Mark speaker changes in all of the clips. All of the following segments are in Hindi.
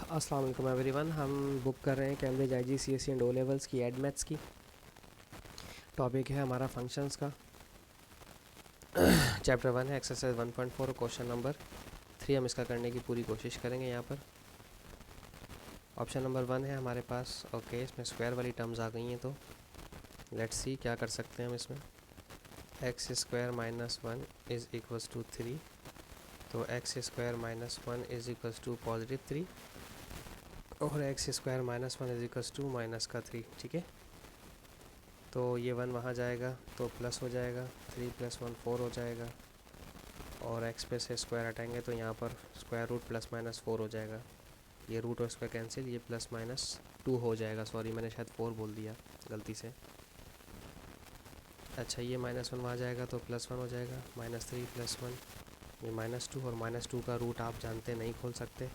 Speaker 1: अस्सलाम वालेकुम एवरीवन। हम बुक कर रहे हैं Cambridge IGCSE and O levels की एड मैथ्स की। टॉपिक है हमारा फंक्शंस का। चैप्टर 1 है एक्सरसाइज 1.4 क्वेश्चन नंबर 3 हम इसका करने की पूरी कोशिश करेंगे। यहाँ पर ऑप्शन नंबर 1 है हमारे पास। ओके, इसमें स्क्वायर वाली टर्म्स आ गई हैं, तो लेट्स सी क्या कर सकते हैं हम इसमें। X square minus 1 is equals to 3, तो x square minus 1 is equals to positive 3 और x square minus 1 is equals to minus का 3। ठीक है, तो ये 1 वहाँ जाएगा तो प्लस हो जाएगा, 3 + 1 4 हो जाएगा, और एक्स पे से स्क्वायर हटाएंगे तो यहाँ पर स्क्वायर रूट प्लस माइनस 4 हो जाएगा। ये रूट और स्क्वायर कैंसिल, ये प्लस माइनस 2 हो जाएगा। सॉरी, मैंने शायद 4 बोल दिया गलती से। अच्छा, ये -1 वहाँ जाएगा तो +1 हो जाएगा, -3 + 1 ये -2, और -2 का रूट आप जानते नहीं खोल सकते,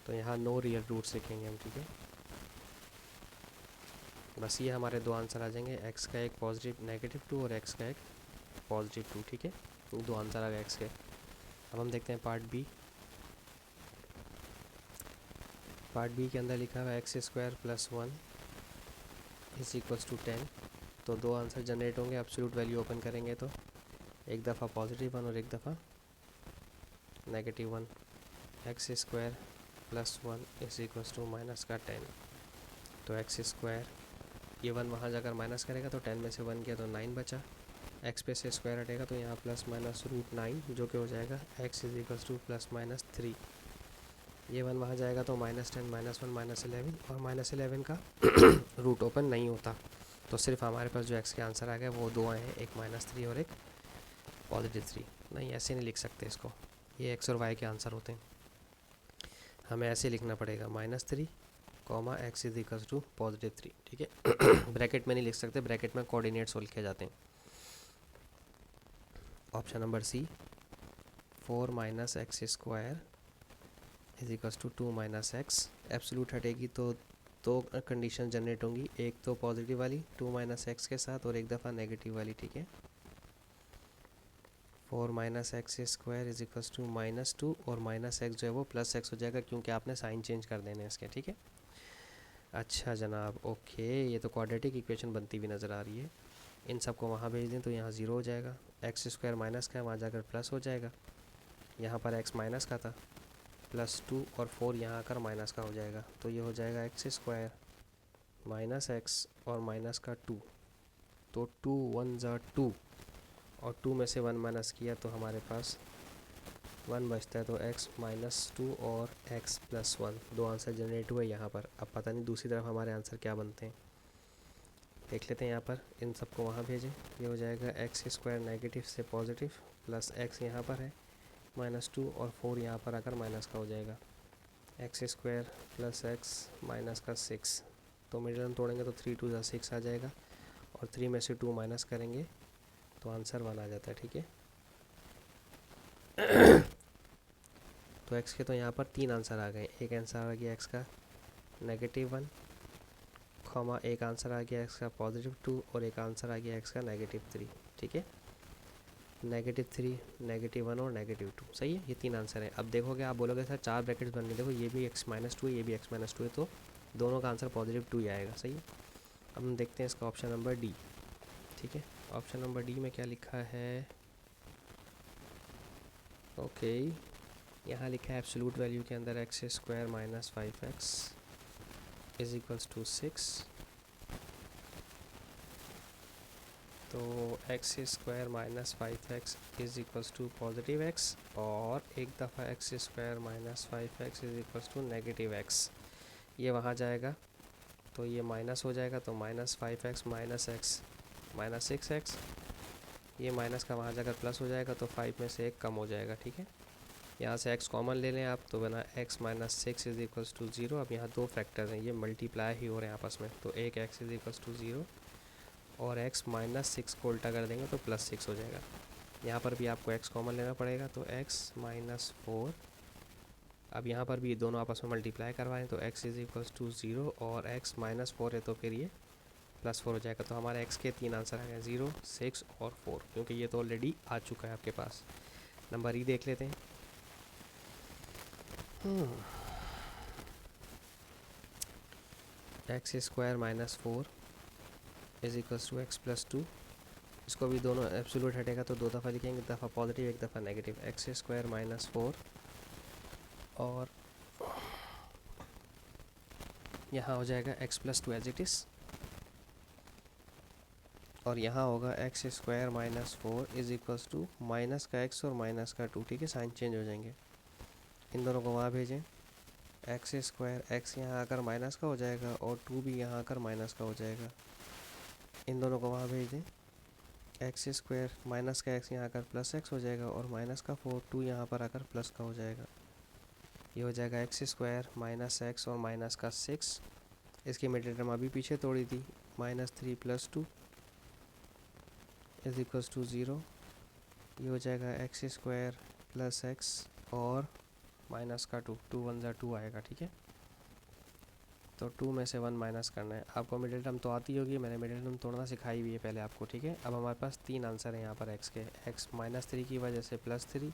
Speaker 1: तो यहाँ नो रियल रूट्स लिखेंगे हम। ठीक है, बस ये हमारे दो आंसर आ जाएंगे, एक्स का एक पॉजिटिव -2 और एक्स का एक पॉजिटिव 2। ठीक है, दो आंसर आ गए एक्स के। अब हम देखते हैं पार्ट बी। पार्ट बी के अंदर लिखा हुआ है x square + 1 is equals to 10। तो दो आंसर जनरेट होंगे। एब्सोल्यूट वैल्यू ओपन करेंगे तो एक दफ़ा पॉजिटिव 1 और एक दफ़ा -1। X square + 1 is equals to minus का 10, तो एक्स स्क्वायर, ये 1 वहाँ जाकर माइनस करेगा तो 10 में से 1 किया तो 9 बचा। एक्स पे से स्क्वायर हटेगा तो यहाँ ±√9 जो कि हो जाएगा एक्स इज़ इक्वल्स टू +-3। ये 1 वहाँ जाएगा तो -10 -1 -11, और -11 का रूट ओपन नहीं होता, तो सिर्फ हमारे पास जो एक्स के आंसर आ गए वो दो आए हैं, एक -3 और एक +3। नहीं, ऐसे नहीं लिख सकते इसको, ये एक्स और वाई के आंसर होते हैं। हमें ऐसे लिखना पड़ेगा -3, एक्स इज़ इक्वल्स टू +3। ठीक है, ब्रैकेट में नहीं लिख सकते, ब्रैकेट में कोऑर्डिनेट्स लिखे जाते हैं। Option number C, 4 - x square is equals to 2 - X. Absolute हटेगी तो दो कंडीशन जनरेट होंगी, एक तो पॉजिटिव वाली 2 - एक्स के साथ और एक दफ़ा नेगेटिव वाली। ठीक है, 4 - x square is equals to -2 और -x जो है वो +x हो जाएगा, क्योंकि आपने साइन चेंज कर देने हैं इसके। ठीक है, अच्छा जनाब, ओके, ये तो क्वाड्रेटिक इक्वेशन बनती हुई नज़र आ रही है। इन सब को वहाँ भेज दें तो यहाँ 0 हो जाएगा। एक्स स्क्वायर माइनस का है, वहाँ जाकर प्लस हो जाएगा। यहाँ पर एक्स माइनस का था, +2 और 4 यहाँ आकर माइनस का हो जाएगा, तो ये हो जाएगा एक्स स्क्वायर -x और माइनस का 2, तो 2 1 ज़ा 2, और 2 में से 1 माइनस किया तो हमारे पास 1 बचता है, तो x -2 और x + 1 दो आंसर जनरेट हुए यहाँ पर। अब पता नहीं दूसरी तरफ हमारे आंसर क्या बनते हैं, देख लेते हैं। यहाँ पर इन सबको वहाँ भेजें, ये हो जाएगा एक्स स्क्वायर नेगेटिव से पॉजिटिव प्लस x यहाँ पर है -2 और 4 यहाँ पर आकर माइनस का हो जाएगा, x square plus x minus का 6। तो मिडिल हम तोड़ेंगे तो 3 2 6 आ जाएगा, और 3 में से 2 माइनस करेंगे तो आंसर 1 आ जाता है। ठीक है, तो x के तो यहाँ पर 3 आंसर आ गए। एक आंसर आ गया x का -1, एक आंसर आ गया x का +2 और एक आंसर आ गया x का -3। ठीक है, -3, -1 और -2 सही है, ये 3 आंसर है। अब देखोगे, आप बोलोगे सर 4 ब्रैकेट्स बन गए, देखो ये भी x -2 है, ये भी x -2 है, तो दोनों का आंसर +2 ही आएगा। सही है, अब हम देखते हैं इसका ऑप्शन नंबर डी। ठीक है, ऑप्शन नंबर डी में क्या लिखा है। ओके, यहाँ लिखा है एब्सोल्यूट वैल्यू के अंदर x square -5x is equals to 6, तो x square -5x is equals to +x, और एक दफ़ा x square -5x is equals to -x। ये वहाँ जाएगा तो ये माइनस हो जाएगा, तो -5x -x -6x, ये माइनस का वहाँ जाकर प्लस हो जाएगा, तो 5 में से एक कम हो जाएगा। ठीक है, यहाँ से x कॉमन ले लें आप, तो बना x -6 इज इक्वल्स टू 0। अब यहाँ दो फैक्टर्स हैं, ये मल्टीप्लाई ही हो रहे हैं आपस में, तो एक x इज इक्वल्स टू 0 और x -6 को उल्टा कर देंगे तो +6 हो जाएगा। यहाँ पर भी आपको x कॉमन लेना पड़ेगा, तो x -4। अब यहाँ पर भी दोनों आपस में मल्टीप्लाई करवाएं तो x इज इक्वल्स टू 0 और x -4 है तो फिर ये +4 हो जाएगा। तो हमारे x के 3 आंसर आ गए, 0 6 और 4, क्योंकि ये तो ऑलरेडी आ चुका है आपके पास। नंबर ई देख लेते हैं। X square minus 4 is equals to x plus 2। इसको भी दोनों एब्सोल्यूट हटेगा तो दो दफ़ा लिखेंगे, एक दफ़ा पॉजिटिव एक दफ़ा नेगेटिव। एक्स स्क्वायर माइनस 4 और यहाँ हो जाएगा x plus 2 as it is, और यहाँ होगा x square minus 4 is equals to minus का एक्स और माइनस का 2। ठीक है, साइन चेंज हो जाएंगे, इन दोनों को वहाँ भेजें। एक्स स्क्वायर एक्स यहाँ आकर माइनस का हो जाएगा और 2 भी यहाँ आकर माइनस का हो जाएगा, इन दोनों को वहाँ भेज दें। एक्स स्क्वायर माइनस का एक्स यहाँ आकर प्लस एक्स हो जाएगा और माइनस का 4 2 यहाँ पर आकर प्लस का हो जाएगा। ये हो जाएगा एक्स स्क्वायर माइनस एक्स और माइनस का 6। इसकी मिडिल टर्म अभी पीछे तोड़ी थी, minus 3 plus 2 is equals to 0। ये हो जाएगा एक्स स्क्वायर प्लस एक्स और माइनस का 2, 2 1 ज़ा 2 आएगा। ठीक है, तो 2 में से 1 माइनस करना है। आपको मिडिल टर्म तो आती होगी, मैंने मिडिल टर्म तोड़ना सिखाई भी है पहले आपको। ठीक है, अब हमारे पास 3 आंसर हैं यहाँ पर एक्स के। एक्स माइनस 3 की वजह से प्लस 3,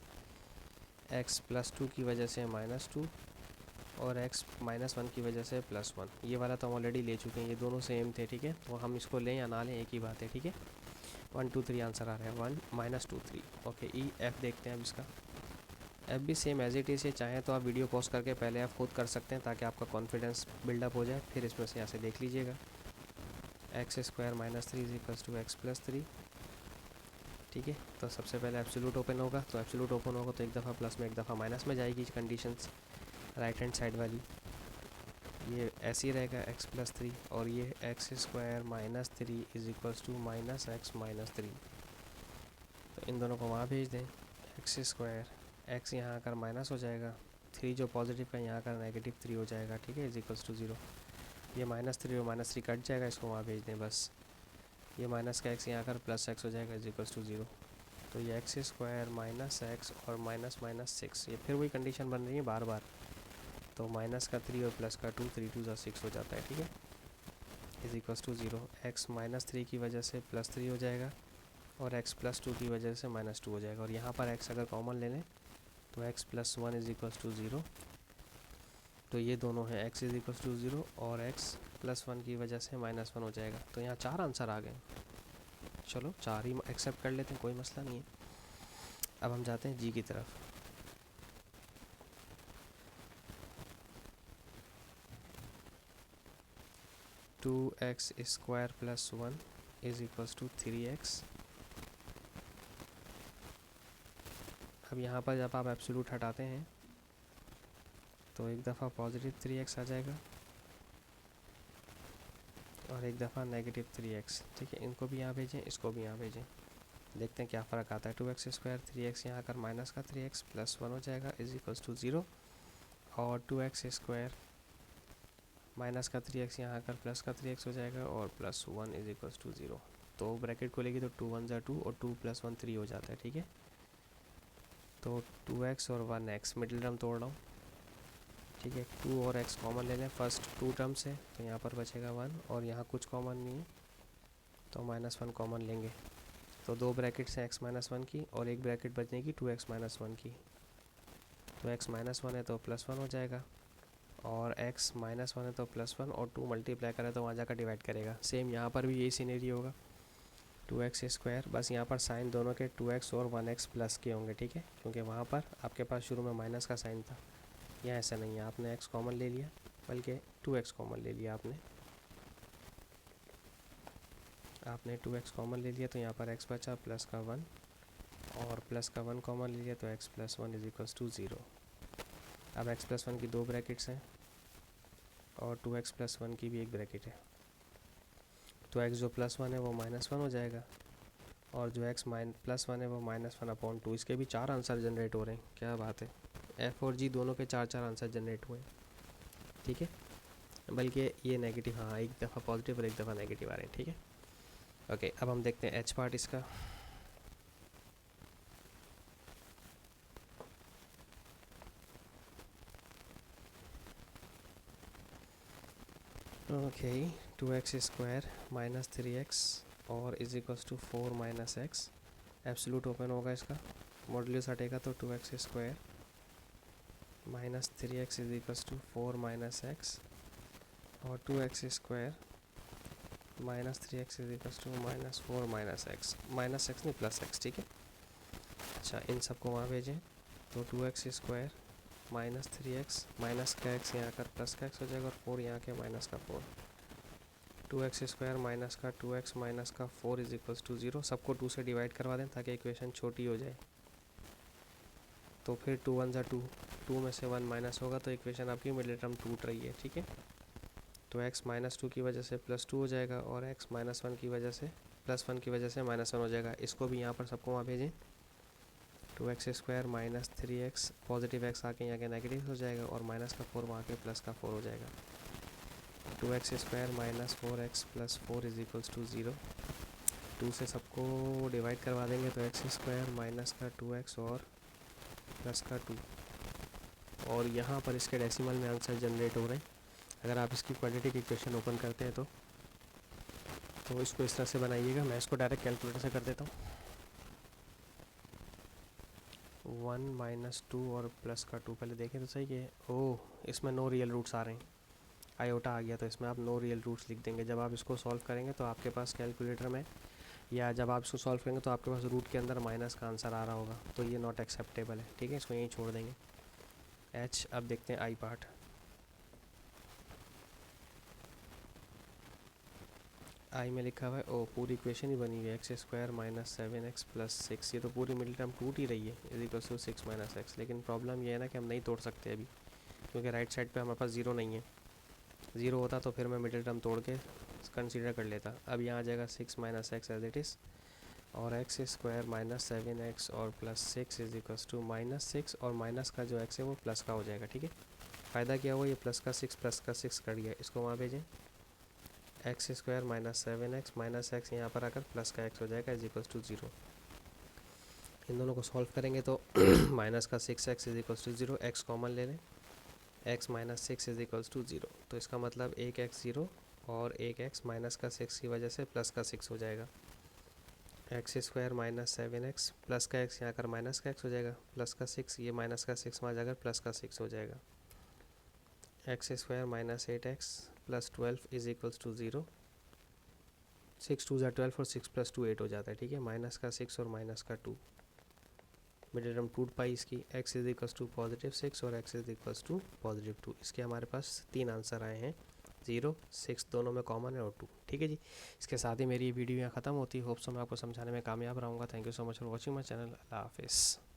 Speaker 1: एक्स प्लस 2 की वजह से माइनस 2 और एक्स माइनस 1 की वजह से प्लस 1। ये वाला तो हम ऑलरेडी ले चुके हैं, ये दोनों सेम थे। ठीक है, तो हम इसको लें या ना लें एक ही बात है। ठीक है, 1 2 3 आंसर आ रहा है, 1 माइनस 2 3। ओके, ई एफ देखते हैं अब इसका। एफ भी सेम एज इट इज़ है, चाहें तो आप वीडियो पॉज करके पहले आप खुद कर सकते हैं ताकि आपका कॉन्फिडेंस बिल्डअप हो जाए, फिर इसमें से यहाँ से देख लीजिएगा। X square minus 3 is equals to x plus 3। ठीक है, तो सबसे पहले एब्सोल्यूट ओपन होगा, तो एब्सोल्यूट ओपन होगा तो एक दफ़ा प्लस में एक दफ़ा माइनस में जाएगी कंडीशंस राइट हैंड साइड वाली। ये ऐसे ही रहेगा एक्स प्लस 3 और ये x square minus 3 is equals to minus x minus 3। तो इन दोनों को वहाँ भेज दें। एक्स स्क्वायर एक्स यहाँ आकर माइनस हो जाएगा, 3 जो पॉजिटिव का यहाँ आकर नेगेटिव 3 हो जाएगा। ठीक है, इज इक्वल्स टू 0। ये माइनस 3 और माइनस 3 कट जाएगा, इसको वहाँ भेज दें बस। ये माइनस का एक्स यहाँ आकर प्लस एक्स हो जाएगा, इज इक्वल्स टू 0। तो ये एक्स स्क्वायर माइनस एक्स और माइनस माइनस 6, ये फिर वही कंडीशन बन रही है बार बार। तो माइनस का 3 और प्लस का 2, 3 2 ज़ा 6 हो जाता है। ठीक है, is equals to 0। X minus 3 की वजह से प्लस 3 हो जाएगा और एक्स प्लस 2 की वजह से माइनस 2 हो जाएगा। और यहाँ पर एक्स अगर कॉमन ले लें तो x plus 1 is equals to 0। तो ये दोनों हैं, एक्स इज इक्वल्स टू 0 और एक्स प्लस 1 की वजह से माइनस 1 हो जाएगा। तो यहाँ 4 आंसर आ गए। चलो 4 ही एक्सेप्ट कर लेते हैं, कोई मसला नहीं है। अब हम जाते हैं जी की तरफ। Two x square plus 1 is equals to 3x। अब यहाँ पर जब आप एब्सोल्यूट हटाते हैं तो एक दफ़ा पॉजिटिव 3x आ जाएगा और एक दफ़ा नेगेटिव 3x। ठीक है, इनको भी यहाँ भेजें, इसको भी यहाँ भेजें, देखते हैं क्या फ़र्क आता है। 2x स्क्वायर 3x यहाँ आकर माइनस का 3x प्लस 1 हो जाएगा, इज इक्वल्स टू 0। और 2x स्क्वायर माइनस का 3x यहाँ आकर प्लस का 3x हो जाएगा और प्लस 1 इज इक्वल्स टू 0। तो ब्रैकेट खोलेगी तो 2 1 ज़ा 2 और 2 प्लस 1 3 हो जाता है। ठीक है, तो 2x और 1x मिडिल टर्म तोड़ रहा हूँ। ठीक है, 2 और x कॉमन ले लें फर्स्ट 2 टर्म से, तो यहाँ पर बचेगा 1 और यहाँ कुछ कॉमन नहीं है तो माइनस 1 कॉमन लेंगे। तो 2 ब्रैकेट्स हैं x माइनस 1 की और एक ब्रैकेट बचेगी 2x माइनस 1 की। तो x माइनस 1 है तो प्लस 1 हो जाएगा और x माइनस 1 है तो प्लस 1 और 2 मल्टीप्लाई करें तो वहाँ जाकर डिवाइड करेगा। सेम यहाँ पर भी यही सीनरी होगा, 2x स्क्वायर, बस यहाँ पर साइन दोनों के 2x और 1x प्लस के होंगे। ठीक है, क्योंकि वहाँ पर आपके पास शुरू में माइनस का साइन था, यहाँ ऐसा नहीं है, आपने x कॉमन ले लिया, बल्कि 2x कॉमन ले लिया आपने 2x कॉमन ले लिया तो यहाँ पर x बचा प्लस का 1 और प्लस का 1 कॉमन ले लिया तो x plus 1 is equals to 0। अब x प्लस 1 की 2 ब्रैकेट्स हैं और 2x प्लस 1 की भी एक ब्रैकेट है। तो x जो प्लस 1 है वो माइनस 1 हो जाएगा और जो x प्लस 1 है वो माइनस 1 अपॉन 2। इसके भी 4 आंसर जनरेट हो रहे हैं, क्या बात है। f और g दोनों के 4 4 आंसर जनरेट हुए हैं। ठीक है, बल्कि ये नेगेटिव, हाँ एक दफ़ा पॉजिटिव और एक दफ़ा नेगेटिव आ रहे हैं। ठीक है, ओके, अब हम देखते हैं h पार्ट इसका। Okay, 2x square minus 3x और is equals to 4 minus x. Absolute open होगा इसका, मॉडुलस हटेगा तो 2x square minus 3x is equals to 4 minus x और 2x² minus 3x is equals to -4 minus x नहीं प्लस एक्स, ठीक है। अच्छा, इन सबको वहाँ भेजें तो 2x² माइनस 3x माइनस का x यहाँ कर प्लस का x हो जाएगा और 4 यहाँ के माइनस का 4। 2x² माइनस का 2x माइनस का 4 इज इक्वल्स टू 0। सबको 2 से डिवाइड करवा दें ताकि इक्वेशन छोटी हो जाए। तो फिर 2 1 ज़ा 2, 2 में से 1 माइनस होगा तो इक्वेशन आपकी मिडिल टर्म टूट रही है, ठीक है। तो x -2 की वजह से +2 हो जाएगा और x -1 की वजह से +1 की वजह से -1 हो जाएगा। इसको भी यहाँ पर सबको वहाँ भेजें। 2x² minus 3x positive x आके यहाँ के नेगेटिव हो जाएगा और माइनस का 4 वहाँ के प्लस का 4 हो जाएगा। 2x² minus 4x plus 4 is equals to 0। 2 से सबको डिवाइड करवा देंगे तो x² माइनस का 2x और प्लस का 2। और यहाँ पर इसके डेसिमल में आंसर जनरेट हो रहे हैं। अगर आप इसकी क्वाड्रेटिक इक्वेशन ओपन करते हैं तो इसको इस तरह से बनाइएगा। मैं इसको डायरेक्ट कैलकुलेटर से कर देता हूँ। 1 - 2 और प्लस का 2 पहले देखें तो सही है। ओह, इसमें नो रियल रूट्स आ रहे हैं, आयोटा आ गया, तो इसमें आप नो रियल रूट्स लिख देंगे। जब आप इसको सॉल्व करेंगे तो आपके पास कैलकुलेटर में, या जब आप इसको सॉल्व करेंगे तो आपके पास रूट के अंदर माइनस का आंसर आ रहा होगा, तो ये नॉट एक्सेप्टेबल है, ठीक है। इसको यहीं छोड़ देंगे h। अब देखते हैं आई पार्ट। आई में लिखा हुआ है, ओ पूरी इक्वेशन ही बनी हुई है, x² माइनस 7x प्लस 6। ये तो पूरी मिडिल टर्म टूट ही रही है, इज इक्वल्स टू 6 - x। लेकिन प्रॉब्लम ये है ना कि हम नहीं तोड़ सकते अभी, क्योंकि राइट साइड पे हमारे पास 0 नहीं है। 0 होता तो फिर मैं मिडिल टर्म तोड़ के कंसीडर कर लेता। अब यहाँ आ जाएगा 6 - x एज इट इज़, और x² माइनस 7x और प्लस 6 इज इक्वल्स टू -6, और माइनस का जो x है वो प्लस का हो जाएगा, ठीक है। फ़ायदा क्या हुआ, ये प्लस का 6 कर दिया। इसको वहाँ भेजें, x² minus 7x minus x यहाँ पर आकर प्लस का x हो जाएगा इज इक्वल्स टू 0। इन दोनों को सॉल्व करेंगे तो माइनस का 6x is equals to 0, x common ले लें, x minus 6 is equals to 0। तो इसका मतलब एक x 0 और एक x माइनस का 6 की वजह से प्लस का 6 हो जाएगा। x² माइनस 7x प्लस का x यहाँ कर माइनस का x हो जाएगा, प्लस का 6, ये माइनस का 6 वहाँ जाकर प्लस का 6 हो जाएगा। x² minus 8x plus 12 is equals to 0। 6 2 ज़ा 12 और 6 + 2 8 हो जाता है, ठीक है। माइनस का 6 और माइनस का 2, मिडिल टर्म टूट पाई इसकी। x इज इक्वल्स टू +6 और x इज इक्वल्स टू +2। इसके हमारे पास 3 आंसर आए हैं, 0 6 दोनों में कॉमन है और 2, ठीक है जी। इसके साथ ही मेरी ये वीडियो यहाँ ख़त्म होती है। होप्स मैं आपको समझाने में कामयाब रहूँगा। Thank you so much for watching my channel. अल्लाह हाफिज़।